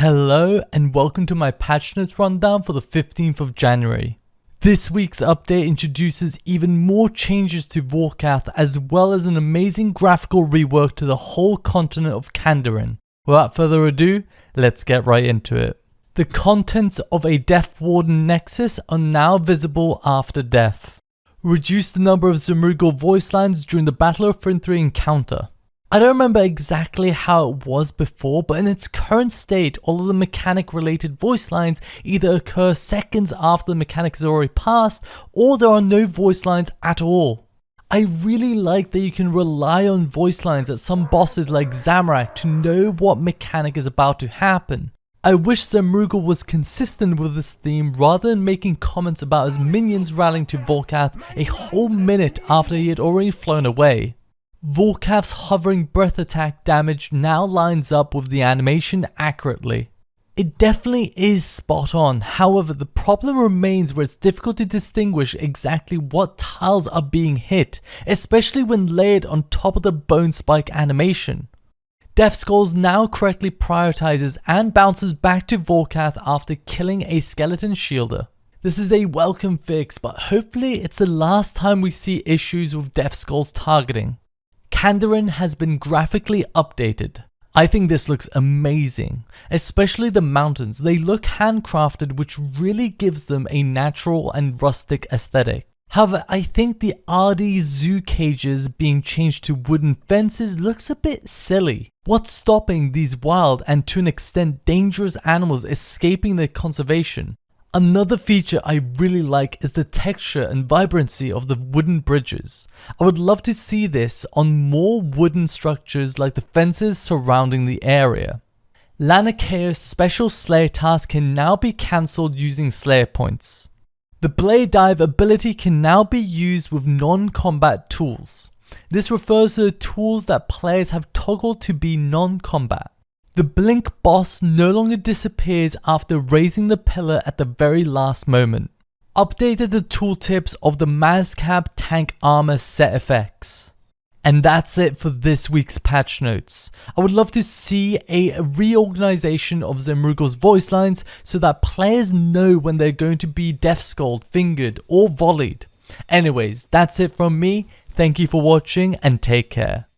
Hello and welcome to my patch notes rundown for the 15th of January. This week's update introduces even more changes to Vorkath as well as an amazing graphical rework to the whole continent of Kandarin. Without further ado, let's get right into it. The contents of a Death Warden Nexus are now visible after death. Reduce the number of Zemrugal voice lines during the Battle of Throne 3 encounter. I don't remember exactly how it was before, but in its current state, all of the mechanic related voice lines either occur seconds after the mechanic has already passed, or there are no voice lines at all. I really like that you can rely on voice lines at some bosses like Zamorak to know what mechanic is about to happen. I wish Zemrugal was consistent with this theme rather than making comments about his minions rallying to Vorkath a whole minute after he had already flown away. Vorkath's hovering breath attack damage now lines up with the animation accurately. It definitely is spot on, however the problem remains where it's difficult to distinguish exactly what tiles are being hit, especially when layered on top of the bone spike animation. Death Skulls now correctly prioritizes and bounces back to Vorkath after killing a skeleton shielder. This is a welcome fix, but hopefully it's the last time we see issues with Death Skulls targeting. Kandarin has been graphically updated. I think this looks amazing, especially the mountains. They look handcrafted, which really gives them a natural and rustic aesthetic. However, I think the RD zoo cages being changed to wooden fences looks a bit silly. What's stopping these wild and to an extent dangerous animals escaping their conservation? Another feature I really like is the texture and vibrancy of the wooden bridges. I would love to see this on more wooden structures like the fences surrounding the area. Lanakaeo's special Slayer task can now be cancelled using Slayer points. The Blade Dive ability can now be used with non-combat tools. This refers to the tools that players have toggled to be non-combat. The Blink boss no longer disappears after raising the pillar at the very last moment. Updated the tooltips of the Mazcab tank armor set effects. And that's it for this week's patch notes. I would love to see a reorganization of Zemrugal's voice lines so that players know when they're going to be death skulled, fingered or volleyed. Anyways, that's it from me. Thank you for watching and take care.